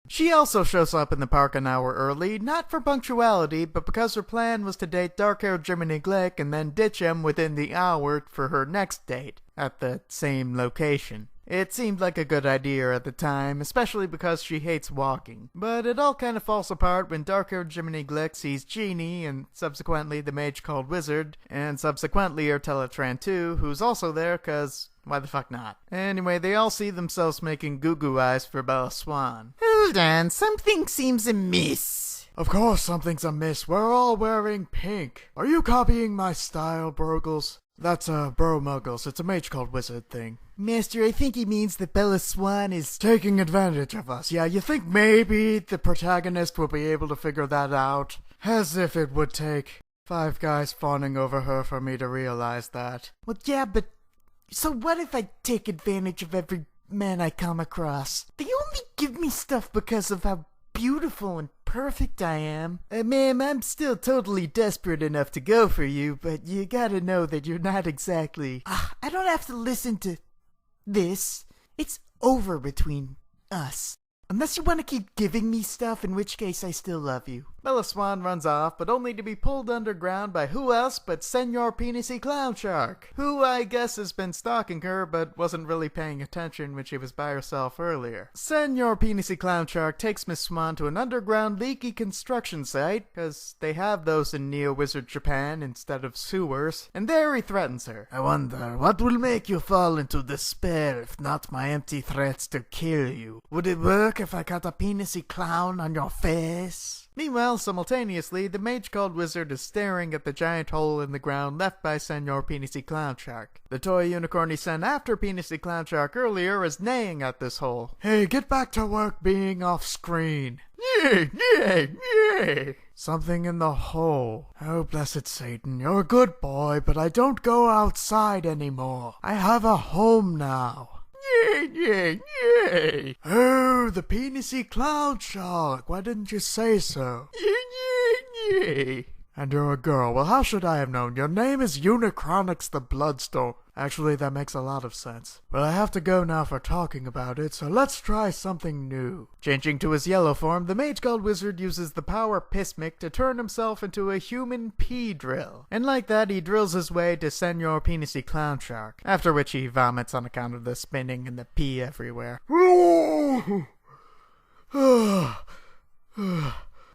She also shows up in the park an hour early, not for punctuality, but because her plan was to date dark-haired Jiminy Glick and then ditch him within the hour for her next date, at the same location. It seemed like a good idea at the time, especially because she hates walking. But it all kind of falls apart when dark-haired Jiminy Glick sees Genie, and subsequently the mage called Wizard, and subsequently Ertelatran too, who's also there cause why the fuck not? Anyway, they all see themselves making goo-goo eyes for Bella Swan. Hold on, something seems amiss. Of course something's amiss. We're all wearing pink. Are you copying my style, Burgles? That's Bro Muggles. It's a mage called Wizard thing. Master, I think he means that Bella Swan is taking advantage of us. Yeah, you think maybe the protagonist will be able to figure that out? As if it would take 5 guys fawning over her for me to realize that. Well, yeah, but so what if I take advantage of every man I come across? They only give me stuff because of how beautiful and perfect I am. Ma'am, I'm still totally desperate enough to go for you, but you gotta know that you're not exactly... I don't have to listen to this. It's over between us. Unless you want to keep giving me stuff, in which case I still love you. Bella Swan runs off, but only to be pulled underground by who else but Senor Penisy Clown Shark, who I guess has been stalking her but wasn't really paying attention when she was by herself earlier. Senor Penisy Clown Shark takes Miss Swan to an underground leaky construction site, cause they have those in Neo-Wizard Japan instead of sewers, and there he threatens her. I wonder, what will make you fall into despair if not my empty threats to kill you? Would it work if I got a penisy clown on your face? Meanwhile, simultaneously, the mage called Wizard is staring at the giant hole in the ground left by Senor Penisy Clown Shark. The toy unicorn he sent after Penisy Clown Shark earlier is neighing at this hole. Hey, get back to work being off screen. Yeah. Something in the hole. Oh, blessed Satan, you're a good boy, but I don't go outside anymore. I have a home now. Yay. Oh, the Penisy Clown Shark. Why didn't you say so? Yay. And you're a girl. Well, how should I have known? Your name is Unicronix the Bloodstone. Actually, that makes a lot of sense. But I have to go now for talking about it, so let's try something new. Changing to his yellow form, the mage called Wizard uses the power Pismic to turn himself into a human pea drill. And like that, he drills his way to Senor Penisy Clown Shark, after which he vomits on account of the spinning and the pee everywhere.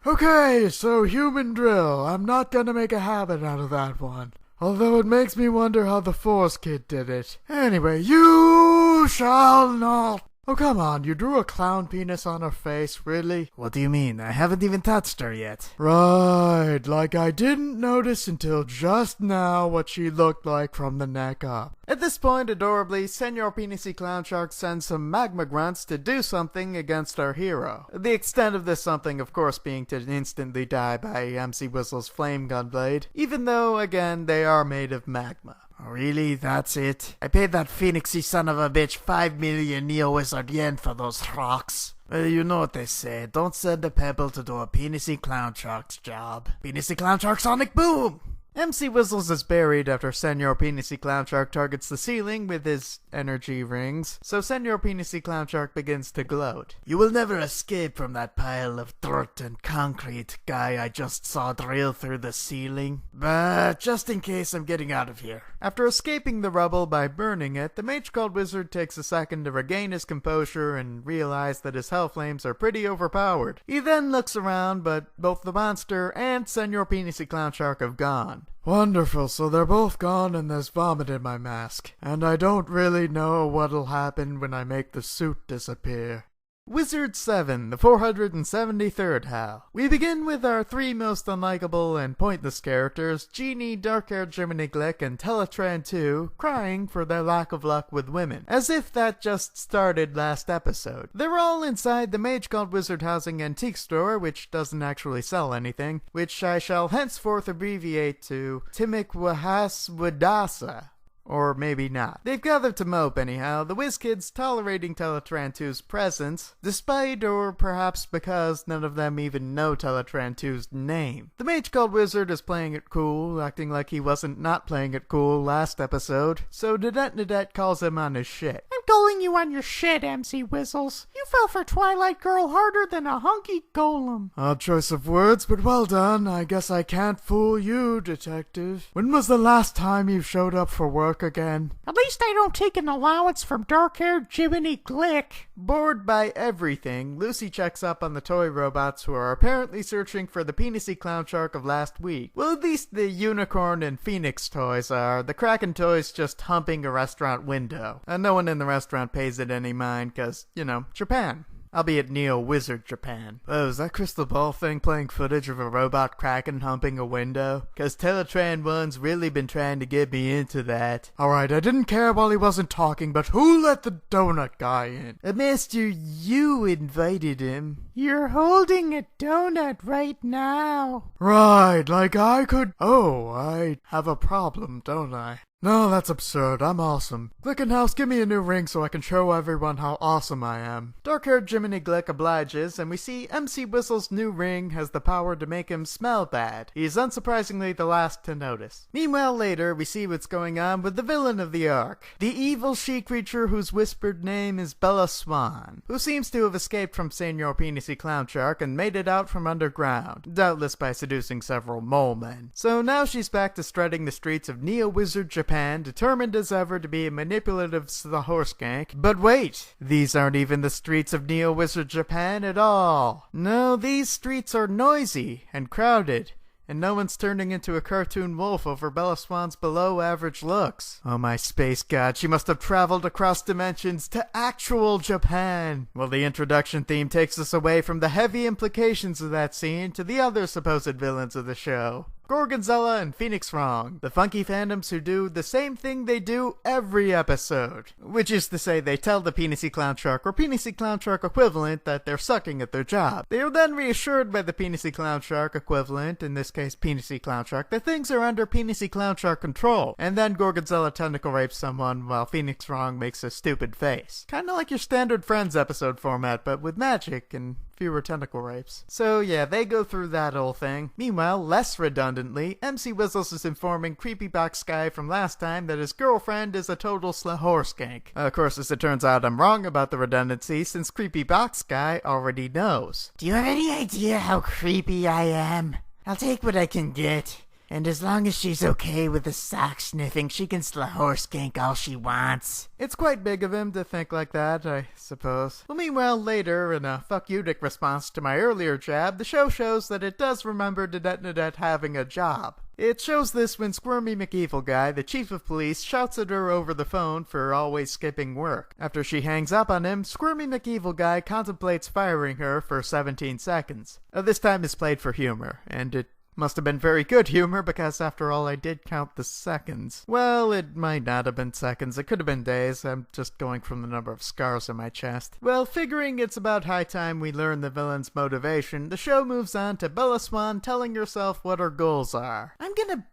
Okay, so human drill. I'm not gonna make a habit out of that one. Although it makes me wonder how the Force Kid did it. Anyway, you shall not. Oh, come on, you drew a clown penis on her face, really? What do you mean? I haven't even touched her yet. Right, like I didn't notice until just now what she looked like from the neck up. At this point, adorably, Senor Penisy Clown Shark sends some magma grunts to do something against our hero. The extent of this something, of course, being to instantly die by MC Whistle's flame gun blade, even though, again, they are made of magma. Really? That's it? I paid that Phoenixy son of a bitch 5 million Neo-Wizard yen for those rocks. Well, you know what they say. Don't send a pebble to do a Penisy Clown Shark's job. Penisy Clown Shark Sonic Boom! MC Whistles is buried after Senor Penisy Clown Shark targets the ceiling with his energy rings, so Senor Penisy Clown Shark begins to gloat. You will never escape from that pile of dirt and concrete, guy I just saw drill through the ceiling. But just in case, I'm getting out of here. After escaping the rubble by burning it, the mage called Wizard takes a second to regain his composure and realize that his hell flames are pretty overpowered. He then looks around, but both the monster and Senor Penisy Clown Shark have gone. Wonderful, so they're both gone and there's vomit in my mask. And I don't really know what'll happen when I make the suit disappear. Wizard 7, the 473rd HAL. We begin with our 3 most unlikable and pointless characters, Genie, dark-haired Jiminy Glick, and Teletran 2, crying for their lack of luck with women, as if that just started last episode. They're all inside the mage called Wizard Housing Antique Store, which doesn't actually sell anything, which I shall henceforth abbreviate to Timikwahas Wadasa. Or maybe not. They've gathered to mope anyhow, the WizKids tolerating Teletran 2's presence, despite or perhaps because none of them even know Teletran 2's name. The Mage Called Wizard is playing it cool, acting like he wasn't not playing it cool last episode, so Nadette calls him on his shit. I'm calling you on your shit, MC Whistles. You fell for Twilight Girl harder than a hunky golem. Odd choice of words, but well done. I guess I can't fool you, detective. When was the last time you showed up for work again? At least I don't take an allowance from dark-haired Jiminy Glick. Bored by everything, Lucy checks up on the toy robots who are apparently searching for the penisy clown shark of last week. Well, at least the unicorn and phoenix toys are. The Kraken toy's just humping a restaurant window. And no one in the restaurant pays it any mind, cause, Japan. Albeit Neo-Wizard Japan. Oh, is that crystal ball thing playing footage of a robot Kraken humping a window? Cause Teletran 1's really been trying to get me into that. Alright, I didn't care while he wasn't talking, but who let the donut guy in? Master, you invited him. You're holding a donut right now. Right, like I could... Oh, I have a problem, don't I? No, that's absurd. I'm awesome. Glickenhaus, give me a new ring so I can show everyone how awesome I am. Dark-haired Jiminy Glick obliges, and we see MC Whistle's new ring has the power to make him smell bad. He is unsurprisingly the last to notice. Meanwhile, later, we see what's going on with the villain of the arc. The evil she-creature whose whispered name is Bella Swan, who seems to have escaped from Senor Penisy Clown Shark and made it out from underground, doubtless by seducing several mole men. So now she's back to strutting the streets of Neo-Wizard Japan, determined as ever to be a manipulative horse gank. But wait! These aren't even the streets of Neo-Wizard Japan at all. No, these streets are noisy and crowded, and no one's turning into a cartoon wolf over Bella Swan's below-average looks. Oh my space god, she must have traveled across dimensions to actual Japan! Well, the introduction theme takes us away from the heavy implications of that scene to the other supposed villains of the show. Gorgonzola and Phoenix Wrong, the funky fandoms who do the same thing they do every episode. Which is to say, they tell the Penisy Clown Shark or Penisy Clown Shark equivalent that they're sucking at their job. They are then reassured by the Penisy Clown Shark equivalent, in this case Penisy Clown Shark, that things are under Penisy Clown Shark control. And then Gorgonzola tentacle rapes someone while Phoenix Wrong makes a stupid face. Kinda like your standard Friends episode format, but with magic and fewer tentacle rapes. So yeah, they go through that whole thing. Meanwhile, less redundantly, MC Whistles is informing Creepy Box Guy from last time that his girlfriend is a total horse gank. Of course, as it turns out, I'm wrong about the redundancy, since Creepy Box Guy already knows. Do you have any idea how creepy I am? I'll take what I can get. And as long as she's okay with the sock sniffing, she can horse gank all she wants. It's quite big of him to think like that, I suppose. Well, meanwhile, later, in a fuck you dick response to my earlier jab, the show shows that it does remember Nadette having a job. It shows this when Squirmy McEvil Guy, the chief of police, shouts at her over the phone for always skipping work. After she hangs up on him, Squirmy McEvil Guy contemplates firing her for 17 seconds. This time is played for humor, and it must have been very good humor, because after all I did count the seconds. Well, it might not have been seconds, it could have been days, I'm just going from the number of scars on my chest. Well, figuring it's about high time we learn the villain's motivation, the show moves on to Bella Swan telling herself what her goals are. I'm gonna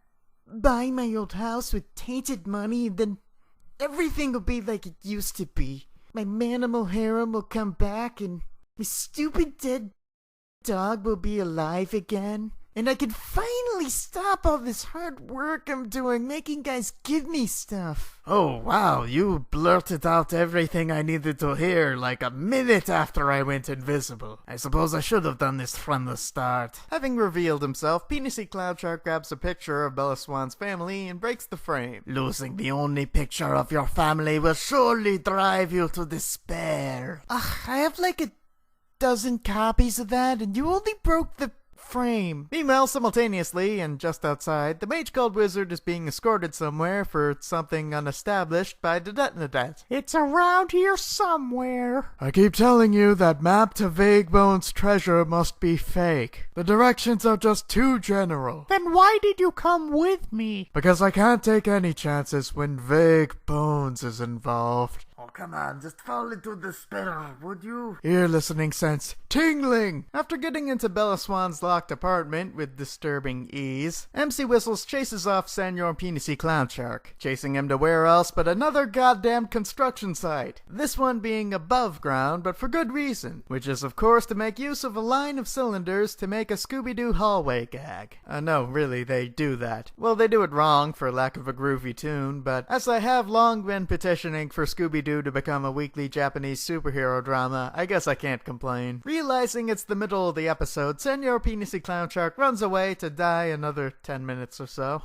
buy my old house with tainted money, and then everything will be like it used to be. My manimal harem will come back, and my stupid dead dog will be alive again. And I can finally stop all this hard work I'm doing, making guys give me stuff. Oh wow, you blurted out everything I needed to hear like a minute after I went invisible. I suppose I should have done this from the start. Having revealed himself, Penisy Clown Shark grabs a picture of Bella Swan's family and breaks the frame. Losing the only picture of your family will surely drive you to despair. Ugh, I have like a dozen copies of that, and you only broke the frame. Meanwhile, simultaneously, and just outside, the Mage Called Wizard is being escorted somewhere for something unestablished by Nadette. It's around here somewhere. I keep telling you that map to Vague Bones' treasure must be fake. The directions are just too general. Then why did you come with me? Because I can't take any chances when Vague Bones is involved. Oh, come on, just fall into the spell, would you? Ear listening sense tingling. After getting into Bella Swan's locked apartment with disturbing ease, MC Whistles chases off Senor Penisy Clown Shark, chasing him to where else but another goddamn construction site. This one being above ground, but for good reason, which is of course to make use of a line of cylinders to make a Scooby-Doo hallway gag. No, really, they do that. Well, they do it wrong for lack of a groovy tune, but as I have long been petitioning for Scooby-Doo to become a weekly Japanese superhero drama, I guess I can't complain. Realizing it's the middle of the episode, Senor Penisy Clown Shark runs away to die another 10 minutes or so.